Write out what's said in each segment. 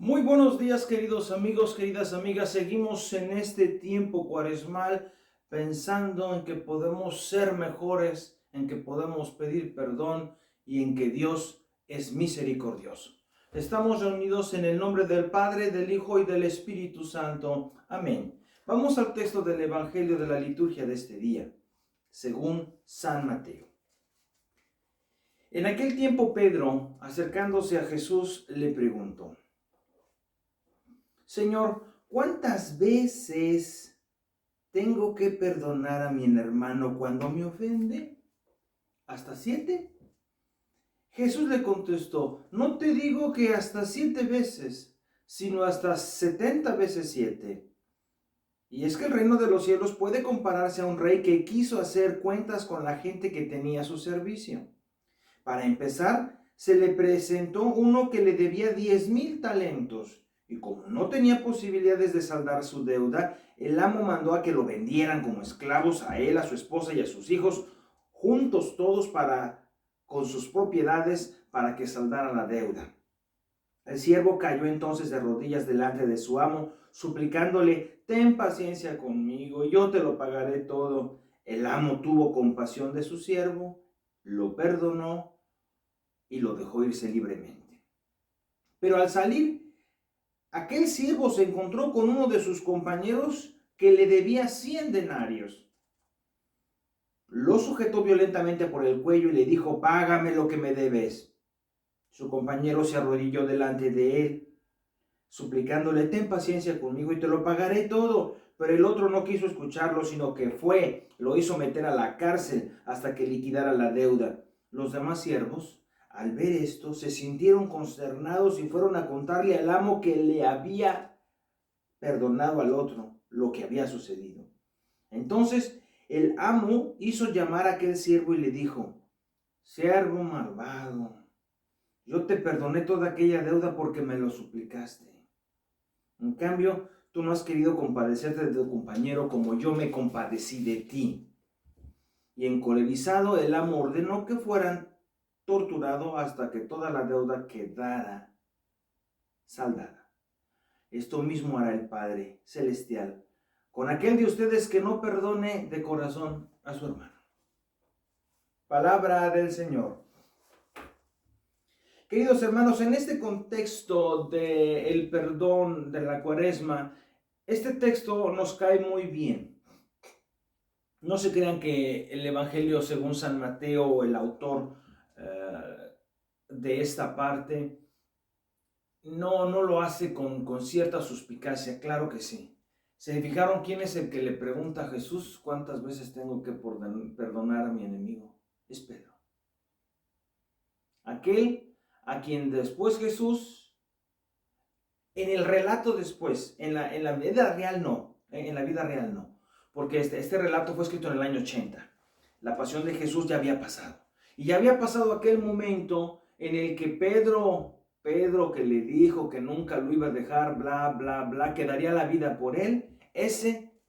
Muy buenos días, queridos amigos, queridas amigas. Seguimos en este tiempo cuaresmal pensando en que podemos ser mejores, en que podemos pedir perdón y en que Dios es misericordioso. Estamos reunidos en el nombre del Padre, del Hijo y del Espíritu Santo. Amén. Vamos al texto del Evangelio de la liturgia de este día, según San Mateo. En aquel tiempo Pedro, acercándose a Jesús, le preguntó: Señor, ¿cuántas veces tengo que perdonar a mi hermano cuando me ofende? ¿Hasta 7? Jesús le contestó: no te digo que hasta 7 veces, sino hasta 70 veces 7. Y es que el reino de los cielos puede compararse a un rey que quiso hacer cuentas con la gente que tenía a su servicio. Para empezar, se le presentó uno que le debía 10,000 talentos. Y como no tenía posibilidades de saldar su deuda, el amo mandó a que lo vendieran como esclavos a él, a su esposa y a sus hijos, juntos todos con sus propiedades para que saldaran la deuda. El siervo cayó entonces de rodillas delante de su amo, suplicándole: ten paciencia conmigo, yo te lo pagaré todo. El amo tuvo compasión de su siervo, lo perdonó y lo dejó irse libremente. Pero al salir, aquel siervo se encontró con uno de sus compañeros que le debía 100 denarios. Lo sujetó violentamente por el cuello y le dijo: págame lo que me debes. Su compañero se arrodilló delante de él, suplicándole: ten paciencia conmigo y te lo pagaré todo. Pero el otro no quiso escucharlo, sino que lo hizo meter a la cárcel hasta que liquidara la deuda. Los demás siervos, al ver esto, se sintieron consternados y fueron a contarle al amo que le había perdonado al otro lo que había sucedido. Entonces el amo hizo llamar a aquel siervo y le dijo: siervo malvado, yo te perdoné toda aquella deuda porque me lo suplicaste. En cambio, tú no has querido compadecerte de tu compañero como yo me compadecí de ti. Y encolerizado, el amo ordenó que fueran torturados hasta que toda la deuda quedara saldada. Esto mismo hará el Padre Celestial con aquel de ustedes que no perdone de corazón a su hermano. Palabra del Señor. Queridos hermanos, en este contexto del perdón de la Cuaresma, este texto nos cae muy bien. No se crean que el Evangelio según San Mateo, el autor de esta parte, no lo hace con cierta suspicacia. Claro que sí. ¿Se fijaron quién es el que le pregunta a Jesús cuántas veces tengo que perdonar a mi enemigo? Es Pedro. Aquel a quien después Jesús, en el relato después, en la vida real no, porque este relato fue escrito en el año 80. La pasión de Jesús ya había pasado. Y ya había pasado aquel momento en el que Pedro que le dijo que nunca lo iba a dejar, bla, bla, bla, que daría la vida por él, ese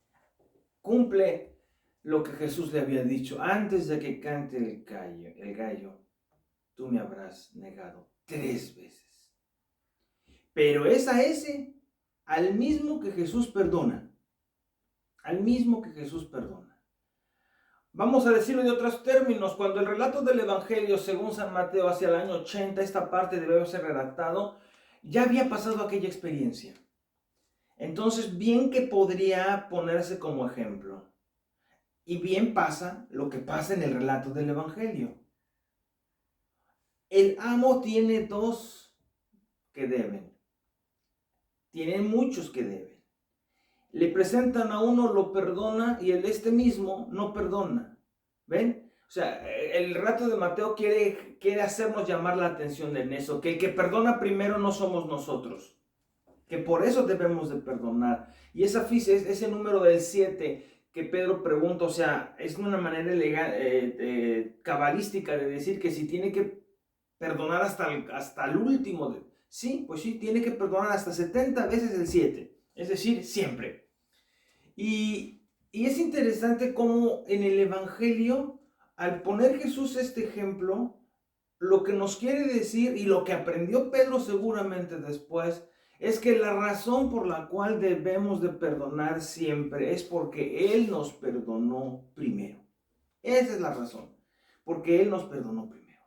cumple lo que Jesús le había dicho: antes de que cante el gallo, tú me habrás negado 3 veces. Pero es a ese, al mismo que Jesús perdona, Vamos a decirlo de otros términos: cuando el relato del Evangelio según San Mateo hacia el año 80, esta parte debe ser redactado, ya había pasado aquella experiencia. Entonces, bien que podría ponerse como ejemplo. Y bien pasa lo que pasa en el relato del Evangelio. El amo tiene 2 que deben. Tiene muchos que deben. Le presentan a uno, lo perdona, y este mismo no perdona. ¿Ven? O sea, el relato de Mateo quiere hacernos llamar la atención en eso, que el que perdona primero no somos nosotros, que por eso debemos de perdonar. Y ese número del 7 que Pedro pregunta, o sea, es una manera cabalística de decir que si tiene que perdonar hasta el último. Sí, pues sí, tiene que perdonar hasta 70 veces el 7, es decir, siempre. Y es interesante cómo en el Evangelio, al poner Jesús este ejemplo, lo que nos quiere decir y lo que aprendió Pedro seguramente después, es que la razón por la cual debemos de perdonar siempre es porque Él nos perdonó primero. Esa es la razón, porque Él nos perdonó primero.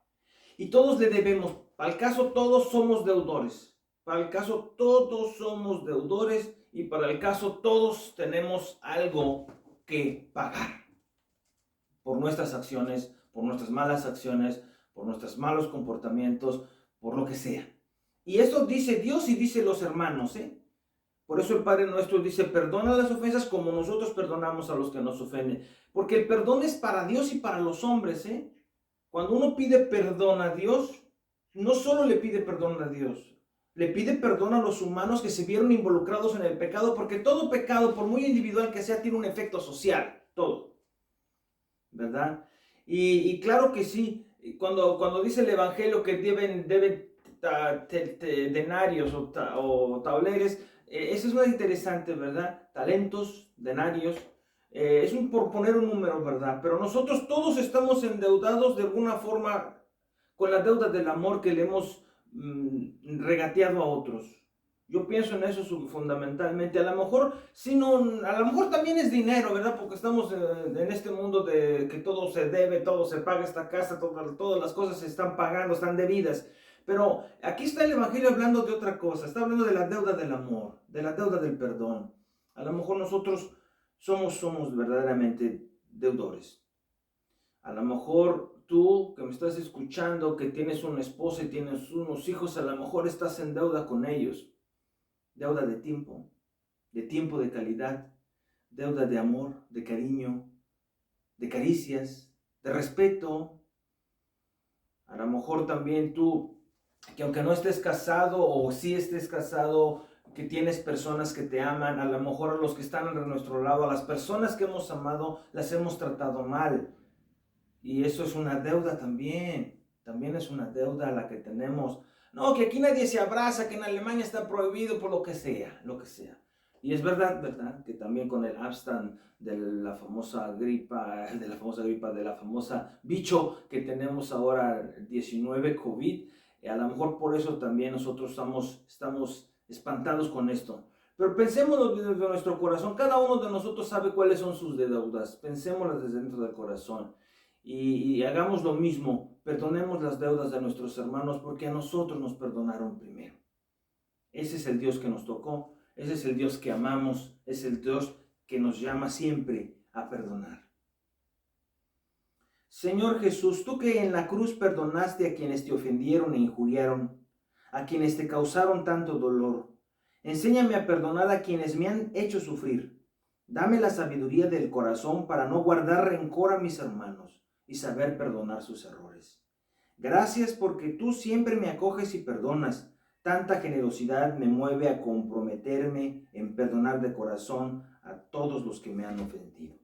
Y todos le debemos, para el caso todos somos deudores, para el caso todos somos deudores y para el caso todos tenemos algo que pagar por nuestras acciones, por nuestras malas acciones, por nuestros malos comportamientos, por lo que sea. Y eso dice Dios y dice los hermanos, ¿eh? Por eso el Padre nuestro dice, perdona las ofensas como nosotros perdonamos a los que nos ofenden. Porque el perdón es para Dios y para los hombres, ¿eh? Cuando uno pide perdón a Dios, no solo le pide perdón a Dios, le pide perdón a los humanos que se vieron involucrados en el pecado, porque todo pecado, por muy individual que sea, tiene un efecto social, todo, ¿verdad? Y claro que sí, cuando dice el Evangelio que deben denarios o tableres, eso es muy interesante, ¿verdad? Talentos, denarios, es por poner un número, ¿verdad? Pero nosotros todos estamos endeudados de alguna forma con la deuda del amor que le hemos regateado a otros. Yo pienso en eso fundamentalmente. A lo mejor, si no, a lo mejor también es dinero, ¿verdad? Porque estamos en este mundo de que todo se debe, todo se paga, esta casa, todas las cosas se están pagando, están debidas. Pero aquí está el Evangelio hablando de otra cosa. Está hablando de la deuda del amor, de la deuda del perdón. A lo mejor nosotros somos verdaderamente deudores. A lo mejor tú que me estás escuchando, que tienes una esposa y tienes unos hijos, a lo mejor estás en deuda con ellos. Deuda de tiempo de calidad, deuda de amor, de cariño, de caricias, de respeto. A lo mejor también tú, que aunque no estés casado o sí estés casado, que tienes personas que te aman, a lo mejor a los que están a nuestro lado, a las personas que hemos amado, las hemos tratado mal. Y eso es una deuda también es una deuda a la que tenemos. No, que aquí nadie se abraza, que en Alemania está prohibido por lo que sea, lo que sea. Y es verdad, que también con el Abstand de la famosa gripa, de la famosa bicho que tenemos ahora, 19 COVID, a lo mejor por eso también nosotros estamos espantados con esto. Pero pensémoslo desde nuestro corazón, cada uno de nosotros sabe cuáles son sus deudas, pensémoslas desde dentro del corazón. Y hagamos lo mismo, perdonemos las deudas de nuestros hermanos porque a nosotros nos perdonaron primero. Ese es el Dios que nos tocó, ese es el Dios que amamos, es el Dios que nos llama siempre a perdonar. Señor Jesús, tú que en la cruz perdonaste a quienes te ofendieron e injuriaron, a quienes te causaron tanto dolor, enséñame a perdonar a quienes me han hecho sufrir. Dame la sabiduría del corazón para no guardar rencor a mis hermanos y saber perdonar sus errores. Gracias porque tú siempre me acoges y perdonas. Tanta generosidad me mueve a comprometerme en perdonar de corazón a todos los que me han ofendido.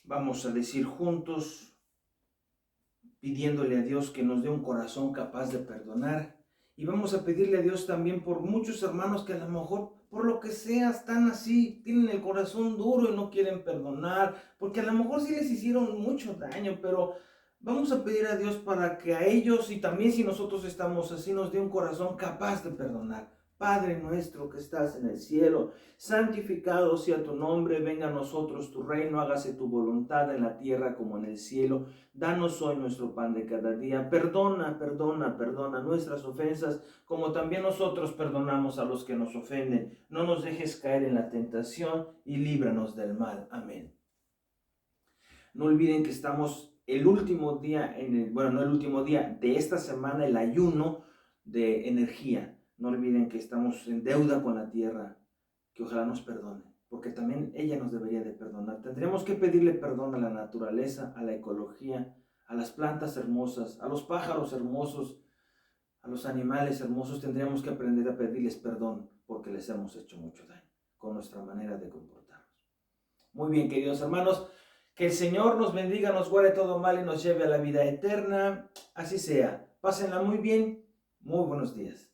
Vamos a decir juntos, pidiéndole a Dios que nos dé un corazón capaz de perdonar. Y vamos a pedirle a Dios también por muchos hermanos que a lo mejor, por lo que sea, están así, tienen el corazón duro y no quieren perdonar, porque a lo mejor sí les hicieron mucho daño, pero vamos a pedir a Dios para que a ellos, y también si nosotros estamos así, nos dé un corazón capaz de perdonar. Padre nuestro que estás en el cielo, santificado sea tu nombre, venga a nosotros tu reino, hágase tu voluntad en la tierra como en el cielo. Danos hoy nuestro pan de cada día. Perdona nuestras ofensas, como también nosotros perdonamos a los que nos ofenden. No nos dejes caer en la tentación y líbranos del mal. Amén. No olviden que estamos el último día, no el último día de esta semana, el ayuno de energía. No olviden que estamos en deuda con la tierra, que ojalá nos perdone, porque también ella nos debería de perdonar. Tendríamos que pedirle perdón a la naturaleza, a la ecología, a las plantas hermosas, a los pájaros hermosos, a los animales hermosos. Tendríamos que aprender a pedirles perdón porque les hemos hecho mucho daño con nuestra manera de comportarnos. Muy bien, queridos hermanos, que el Señor nos bendiga, nos guarde todo mal y nos lleve a la vida eterna. Así sea. Pásenla muy bien. Muy buenos días.